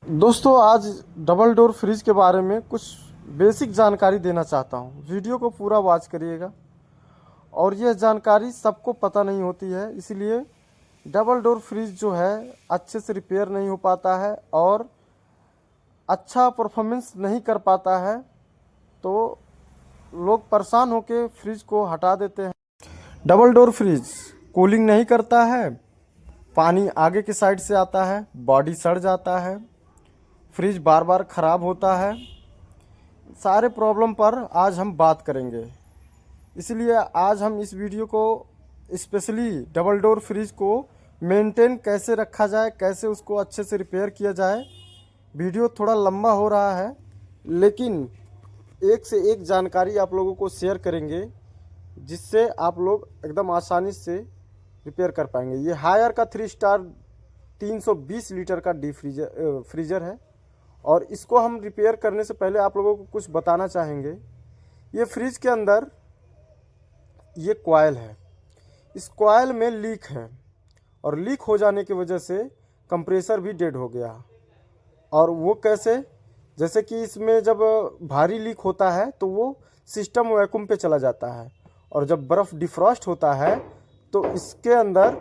दोस्तों आज double door fridge के बारे में कुछ बेसिक जानकारी देना चाहता हूँ। वीडियो को पूरा वॉच करिएगा। और यह जानकारी सबको पता नहीं होती है, इसलिए डबल डोर फ्रिज जो है अच्छे से रिपेयर नहीं हो पाता है और अच्छा परफॉर्मेंस नहीं कर पाता है, तो लोग परेशान होकर फ्रिज को हटा देते हैं। डबल डोर फ्रिज कूलिंग नहीं करता है, पानी आगे की साइड से आता है, बॉडी सड़ जाता है, फ्रिज बार बार ख़राब होता है। सारे प्रॉब्लम पर आज हम बात करेंगे, इसलिए आज हम इस वीडियो को स्पेशली डबल डोर फ्रिज को मेंटेन कैसे रखा जाए, कैसे उसको अच्छे से रिपेयर किया जाए। वीडियो थोड़ा लंबा हो रहा है, लेकिन एक से एक जानकारी आप लोगों को शेयर करेंगे, जिससे आप लोग एकदम आसानी से रिपेयर कर पाएंगे। ये हायर का 3 स्टार 320 लीटर का फ्रीजर है और इसको हम रिपेयर करने से पहले आप लोगों को कुछ बताना चाहेंगे। ये फ्रिज के अंदर ये कॉइल है, इस कॉइल में लीक है और लीक हो जाने की वजह से कंप्रेसर भी डेड हो गया। और वो कैसे? जैसे कि इसमें जब भारी लीक होता है तो वो सिस्टम वैक्यूम पे चला जाता है, और जब बर्फ़ डिफ्रॉस्ट होता है तो इसके अंदर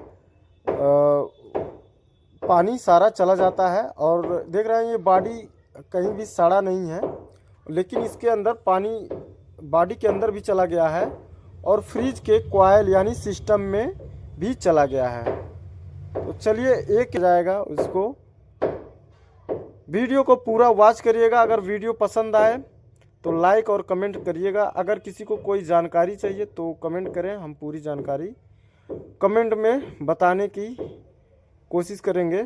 पानी सारा चला जाता है। और देख रहे हैं ये बॉडी कहीं भी सड़ा नहीं है, लेकिन इसके अंदर पानी बॉडी के अंदर भी चला गया है और फ्रिज के कॉइल यानी सिस्टम में भी चला गया है। तो चलिए एक जाएगा उसको। वीडियो को पूरा वॉच करिएगा। अगर वीडियो पसंद आए तो लाइक और कमेंट करिएगा। अगर किसी को कोई जानकारी चाहिए तो कमेंट करें, हम पूरी जानकारी कमेंट में बताने की कोशिश करेंगे।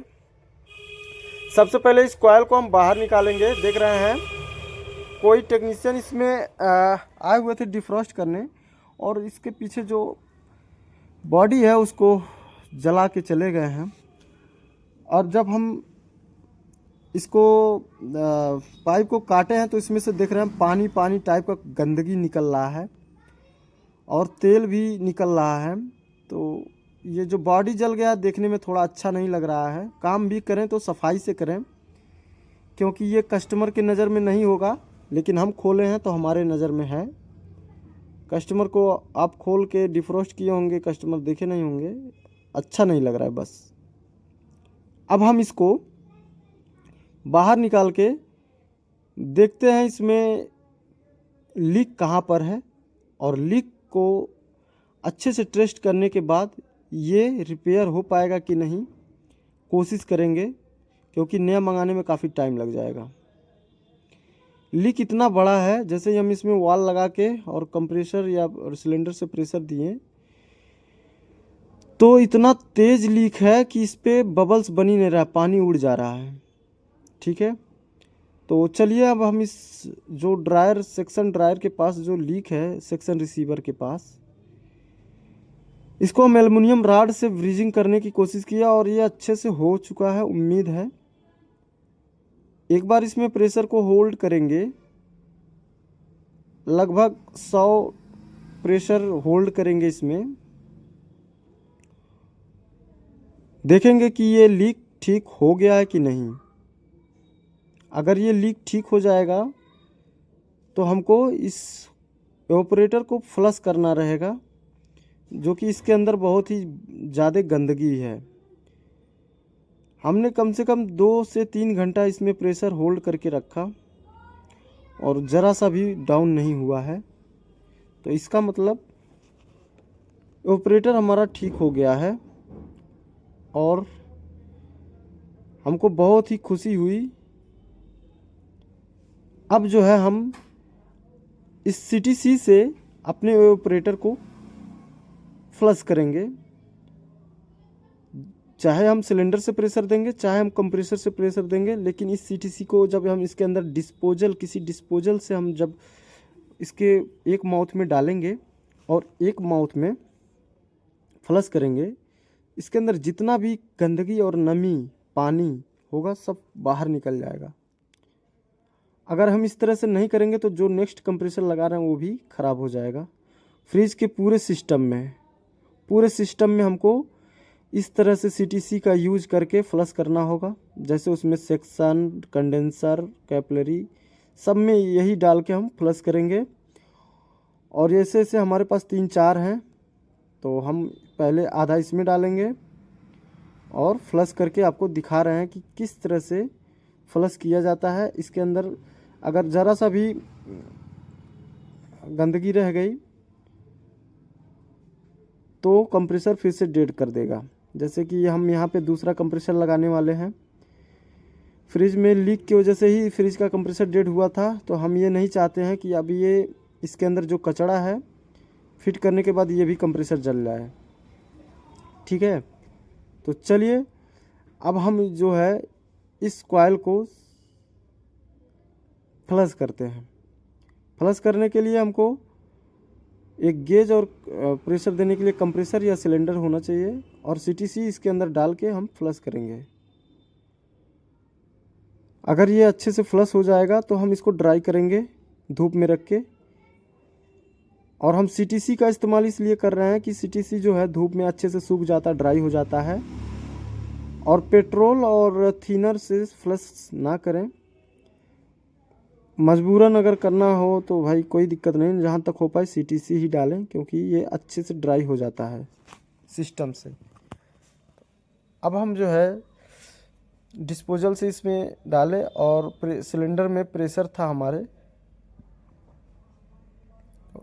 सबसे पहले इस कॉइल को हम बाहर निकालेंगे। देख रहे हैं कोई टेक्नीशियन इसमें आए हुए थे डिफ्रॉस्ट करने, और इसके पीछे जो बॉडी है उसको जला के चले गए हैं। और जब हम इसको पाइप को काटे हैं तो इसमें से देख रहे हैं पानी पानी टाइप का गंदगी निकल रहा है और तेल भी निकल रहा है। तो ये जो बॉडी जल गया देखने में थोड़ा अच्छा नहीं लग रहा है। काम भी करें तो सफाई से करें, क्योंकि ये कस्टमर की नज़र में नहीं होगा, लेकिन हम खोले हैं तो हमारे नज़र में है। कस्टमर को आप खोल के डिफ्रोस्ट किए होंगे, कस्टमर देखे नहीं होंगे, अच्छा नहीं लग रहा है बस। अब हम इसको बाहर निकाल के देखते हैं इसमें लीक कहाँ पर है, और लीक को अच्छे से टेस्ट करने के बाद ये रिपेयर हो पाएगा कि नहीं कोशिश करेंगे, क्योंकि नया मंगाने में काफ़ी टाइम लग जाएगा। लीक इतना बड़ा है, जैसे ही हम इसमें वाल लगा के और कंप्रेसर या सिलेंडर से प्रेशर दिए तो इतना तेज़ लीक है कि इस पर बबल्स बनी नहीं रहा, पानी उड़ जा रहा है। ठीक है, तो चलिए अब हम इस जो ड्रायर सेक्शन ड्रायर के पास जो लीक है सेक्शन रिसीवर के पास, इसको हम एल्युमिनियम रॉड से ब्रीजिंग करने की कोशिश किया और ये अच्छे से हो चुका है, उम्मीद है। एक बार इसमें प्रेशर को होल्ड करेंगे, लगभग 100 प्रेशर होल्ड करेंगे इसमें, देखेंगे कि ये लीक ठीक हो गया है कि नहीं। अगर ये लीक ठीक हो जाएगा तो हमको इस एवापोरेटर को फ्लश करना रहेगा, जो कि इसके अंदर बहुत ही ज़्यादा गंदगी है। हमने कम से कम 2 से 3 घंटा इसमें प्रेशर होल्ड करके रखा और ज़रा सा भी डाउन नहीं हुआ है, तो इसका मतलब एवापोरेटर हमारा ठीक हो गया है और हमको बहुत ही खुशी हुई। अब जो है हम इस सीटीसी से अपने एवापोरेटर को फ्लश करेंगे, चाहे हम सिलेंडर से प्रेशर देंगे चाहे हम कंप्रेसर से प्रेशर देंगे, लेकिन इस सीटीसी को जब हम इसके अंदर किसी डिस्पोजल से हम जब इसके एक माउथ में डालेंगे और एक माउथ में फ्लश करेंगे, इसके अंदर जितना भी गंदगी और नमी पानी होगा सब बाहर निकल जाएगा। अगर हम इस तरह से नहीं करेंगे तो जो नेक्स्ट कंप्रेसर लगा रहे हैं वो भी ख़राब हो जाएगा। फ्रिज के पूरे सिस्टम में हमको इस तरह से सीटीसी का यूज करके फ्लश करना होगा। जैसे उसमें सेक्शन, कंडेंसर, कैपिलरी सब में यही डाल के हम फ्लश करेंगे। और ऐसे ऐसे हमारे पास 3-4 हैं, तो हम पहले आधा इसमें डालेंगे और फ्लश करके आपको दिखा रहे हैं कि किस तरह से फ्लश किया जाता है। इसके अंदर अगर ज़रा सा भी गंदगी रह गई तो कंप्रेसर फिर से डेड कर देगा। जैसे कि हम यहाँ पे दूसरा कंप्रेसर लगाने वाले हैं। फ्रिज में लीक की वजह से ही फ्रिज का कंप्रेसर डेड हुआ था, तो हम ये नहीं चाहते हैं कि अभी ये इसके अंदर जो कचड़ा है फिट करने के बाद ये भी कंप्रेसर जल जाए। ठीक है, तो चलिए अब हम जो है इस कॉइल को फ्लश करते हैं। फ्लश करने के लिए हमको एक गेज और प्रेशर देने के लिए कंप्रेसर या सिलेंडर होना चाहिए, और सीटीसी इसके अंदर डाल के हम फ्लश करेंगे। अगर ये अच्छे से फ्लश हो जाएगा तो हम इसको ड्राई करेंगे धूप में रख के। और हम सीटीसी का इस्तेमाल इसलिए कर रहे हैं कि सीटीसी जो है धूप में अच्छे से सूख जाता है, ड्राई हो जाता है। और पेट्रोल और थिनर से फ्लश ना करें। मजबूरन अगर करना हो तो भाई कोई दिक्कत नहीं, जहाँ तक हो पाए सीटीसी ही डालें, क्योंकि ये अच्छे से ड्राई हो जाता है सिस्टम से। अब हम जो है डिस्पोजल से इसमें डालें, और सिलेंडर में प्रेशर था हमारे,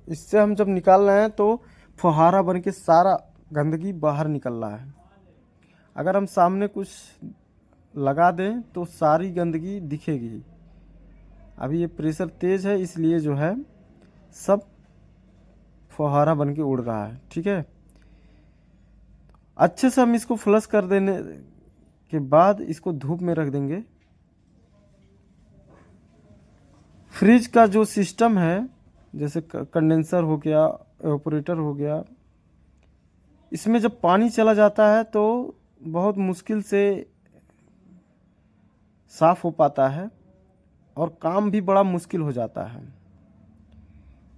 इससे हम जब निकाल रहे हैं तो फुहारा बन के सारा गंदगी बाहर निकल रहा है। अगर हम सामने कुछ लगा दें तो सारी गंदगी दिखेगी। अभी ये प्रेशर तेज़ है इसलिए जो है सब फुहारा बन के उड़ रहा है। ठीक है, अच्छे से हम इसको फ्लश कर देने के बाद इसको धूप में रख देंगे। फ्रिज का जो सिस्टम है, जैसे कंडेंसर हो गया, एवापोरेटर हो गया, इसमें जब पानी चला जाता है तो बहुत मुश्किल से साफ हो पाता है और काम भी बड़ा मुश्किल हो जाता है।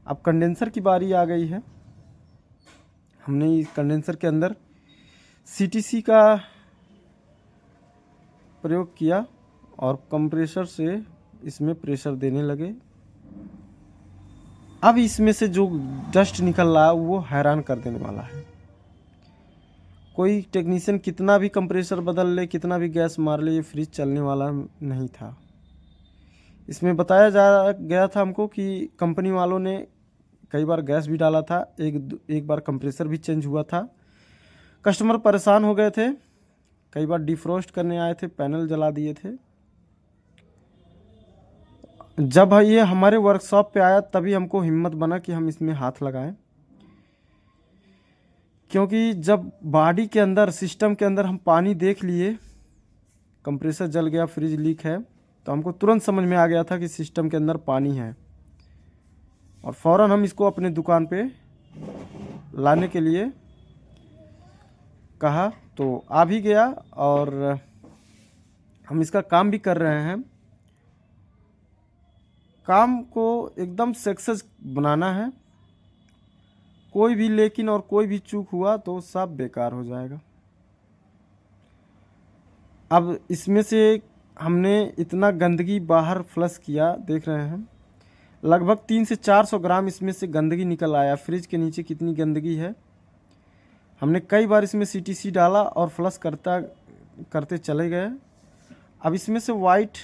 अब कंडेंसर की बारी आ गई है। हमने इस कंडेंसर के अंदर सीटीसी का प्रयोग किया और कंप्रेसर से इसमें प्रेशर देने लगे। अब इसमें से जो डस्ट निकल रहा है वो हैरान कर देने वाला है। कोई टेक्नीशियन कितना भी कंप्रेसर बदल ले, कितना भी गैस मार ले, ये फ्रिज चलने वाला नहीं था। इसमें बताया जा गया था हमको कि कंपनी वालों ने कई बार गैस भी डाला था, एक बार कंप्रेसर भी चेंज हुआ था। कस्टमर परेशान हो गए थे, कई बार डिफ्रोस्ट करने आए थे, पैनल जला दिए थे। जब ये हमारे वर्कशॉप पे आया तभी हमको हिम्मत बना कि हम इसमें हाथ लगाएं, क्योंकि जब बॉडी के अंदर, सिस्टम के अंदर हम पानी देख लिए, कंप्रेसर जल गया, फ्रिज लीक है, तो हमको तुरंत समझ में आ गया था कि सिस्टम के अंदर पानी है। और फ़ौरन हम इसको अपने दुकान पे लाने के लिए कहा, तो आ भी गया और हम इसका काम भी कर रहे हैं। काम को एकदम सक्सेस बनाना है। कोई भी लेकिन और कोई भी चूक हुआ तो सब बेकार हो जाएगा। अब इसमें से हमने इतना गंदगी बाहर फ्लश किया, देख रहे हैं लगभग 300 से 400 ग्राम इसमें से गंदगी निकल आया। फ्रिज के नीचे कितनी गंदगी है। हमने कई बार इसमें सीटीसी डाला और फ्लश करते चले गए। अब इसमें से वाइट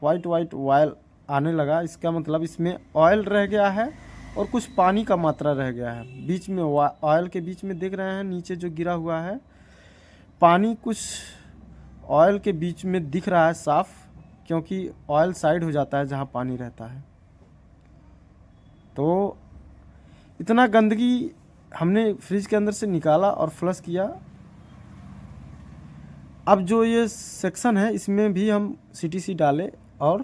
ऑयल आने लगा। इसका मतलब इसमें ऑयल रह गया है और कुछ पानी का मात्रा रह गया है। बीच में ऑयल के बीच में देख रहे हैं नीचे जो गिरा हुआ है पानी, कुछ ऑयल के बीच में दिख रहा है साफ, क्योंकि ऑयल साइड हो जाता है जहाँ पानी रहता है। तो इतना गंदगी हमने फ्रिज के अंदर से निकाला और फ्लश किया। अब जो ये सेक्शन है इसमें भी हम सीटीसी डाले और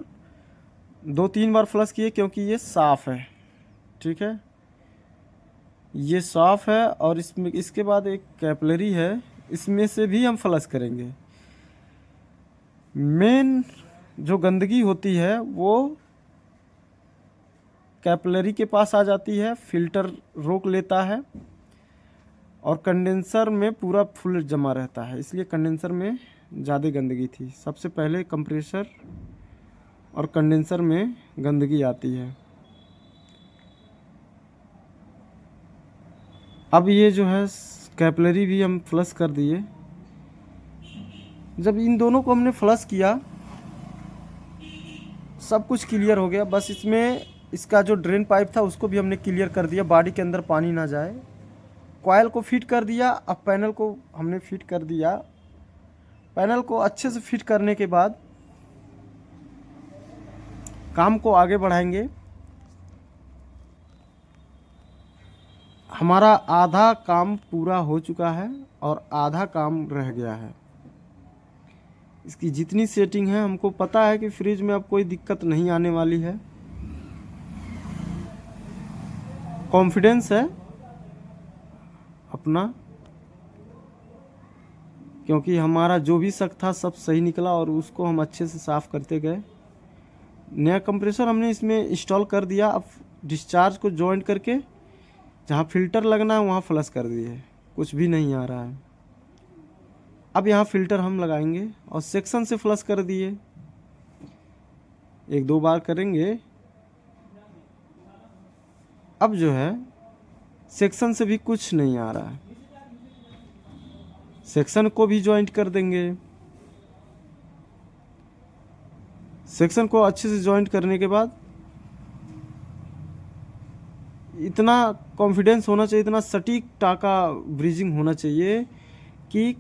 2-3 बार फ्लश किए, क्योंकि ये साफ़ है। ठीक है, ये साफ़ है। और इसमें इसके बाद एक कैपिलरी है, इसमें से भी हम फ्लश करेंगे। मेन जो गंदगी होती है वो कैपिलरी के पास आ जाती है, फिल्टर रोक लेता है और कंडेंसर में पूरा फुल जमा रहता है, इसलिए कंडेंसर में ज़्यादा गंदगी थी। सबसे पहले कंप्रेसर और कंडेंसर में गंदगी आती है। अब ये जो है कैपिलरी भी हम फ्लश कर दिए। जब इन दोनों को हमने फ्लश किया, सब कुछ क्लियर हो गया। बस इसमें इसका जो ड्रेन पाइप था उसको भी हमने क्लियर कर दिया, बॉडी के अंदर पानी ना जाए। कॉइल को फिट कर दिया। अब पैनल को हमने फिट कर दिया। पैनल को अच्छे से फिट करने के बाद काम को आगे बढ़ाएंगे। हमारा आधा काम पूरा हो चुका है और आधा काम रह गया है। इसकी जितनी सेटिंग है, हमको पता है कि फ्रिज में अब कोई दिक्कत नहीं आने वाली है। कॉन्फिडेंस है अपना, क्योंकि हमारा जो भी शक था सब सही निकला और उसको हम अच्छे से साफ़ करते गए। नया कंप्रेसर हमने इसमें इंस्टॉल कर दिया। अब डिस्चार्ज को जॉइंट करके जहाँ फिल्टर लगना है वहाँ फ्लश कर दिए, कुछ भी नहीं आ रहा है। अब यहाँ फिल्टर हम लगाएंगे और सेक्शन से फ्लश कर दिए। 1-2 बार करेंगे। अब जो है सेक्शन से भी कुछ नहीं आ रहा है, सेक्शन को भी जॉइंट कर देंगे। सेक्शन को अच्छे से जॉइंट करने के बाद इतना कॉन्फिडेंस होना चाहिए, इतना सटीक टाका ब्रीजिंग होना चाहिए कि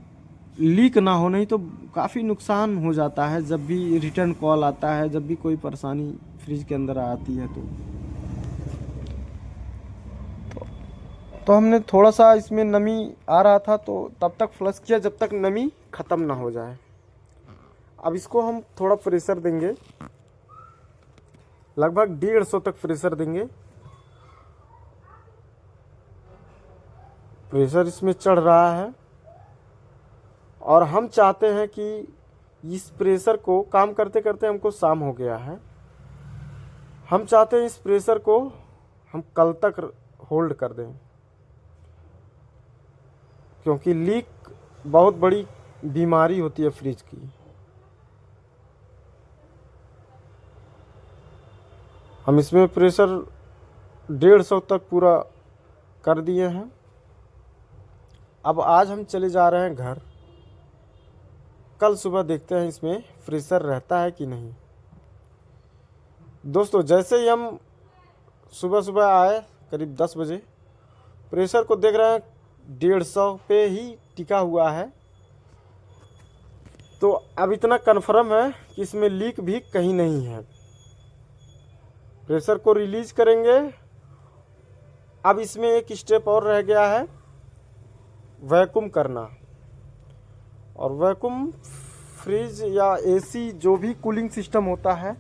लीक ना हो, नहीं तो काफ़ी नुकसान हो जाता है। जब भी रिटर्न कॉल आता है, जब भी कोई परेशानी फ्रिज के अंदर आती है तो हमने थोड़ा सा इसमें नमी आ रहा था तो तब तक फ्लश किया जब तक नमी ख़त्म ना हो जाए। अब इसको हम थोड़ा प्रेशर देंगे, लगभग 150 तक प्रेशर देंगे। प्रेशर इसमें चढ़ रहा है और हम चाहते हैं कि इस प्रेशर को, काम करते करते हमको शाम हो गया है, हम चाहते हैं इस प्रेशर को हम कल तक होल्ड कर दें, क्योंकि लीक बहुत बड़ी बीमारी होती है फ्रिज की। हम इसमें प्रेशर 150 तक पूरा कर दिए हैं। अब आज हम चले जा रहे हैं घर। कल सुबह देखते हैं इसमें प्रेशर रहता है कि नहीं। दोस्तों, जैसे ही हम सुबह सुबह आए करीब 10 बजे, प्रेशर को देख रहे हैं 150 पे ही टिका हुआ है। तो अब इतना कन्फर्म है कि इसमें लीक भी कहीं नहीं है। प्रेशर को रिलीज करेंगे। अब इसमें एक स्टेप और रह गया है, वैक्यूम करना। और वैक्यूम फ्रिज या एसी जो भी कूलिंग सिस्टम होता है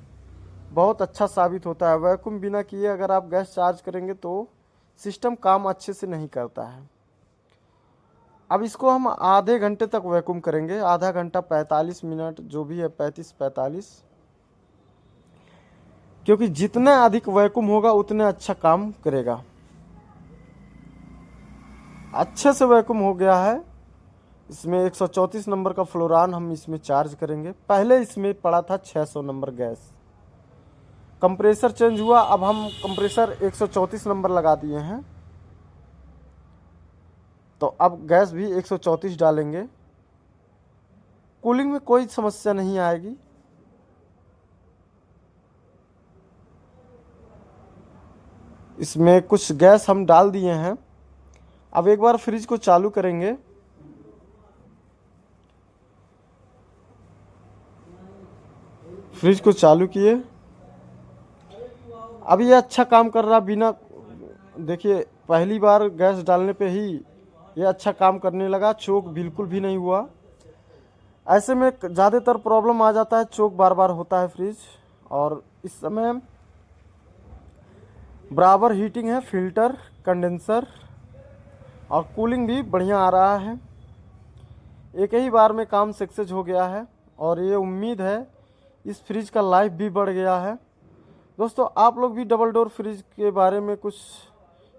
बहुत अच्छा साबित होता है। वैक्यूम बिना किए अगर आप गैस चार्ज करेंगे तो सिस्टम काम अच्छे से नहीं करता है। अब इसको हम आधे घंटे तक वैक्यूम करेंगे, आधा घंटा 45 मिनट जो भी है, 35-45, क्योंकि जितना अधिक वैक्यूम होगा उतने अच्छा काम करेगा। अच्छे से वैक्यूम हो गया है। इसमें 134 नंबर का फ्लोरान हम इसमें चार्ज करेंगे। पहले इसमें पड़ा था 600 नंबर गैस। कंप्रेसर चेंज हुआ, अब हम कंप्रेसर 134 नंबर लगा दिए हैं, तो अब गैस भी 134 डालेंगे। कूलिंग में कोई समस्या नहीं आएगी। इसमें कुछ गैस हम डाल दिए हैं। अब एक बार फ्रिज को चालू करेंगे। फ्रिज को चालू किए। अब ये अच्छा काम कर रहा बिना, देखिए पहली बार गैस डालने पे ही ये अच्छा काम करने लगा। चोक बिल्कुल भी नहीं हुआ। ऐसे में ज़्यादातर प्रॉब्लम आ जाता है, चोक बार बार होता है फ्रिज। और इस समय बराबर हीटिंग है, फिल्टर, कंडेंसर और कूलिंग भी बढ़िया आ रहा है। एक ही बार में काम सक्सेस हो गया है और ये उम्मीद है इस फ्रिज का लाइफ भी बढ़ गया है। दोस्तों, आप लोग भी डबल डोर फ्रिज के बारे में कुछ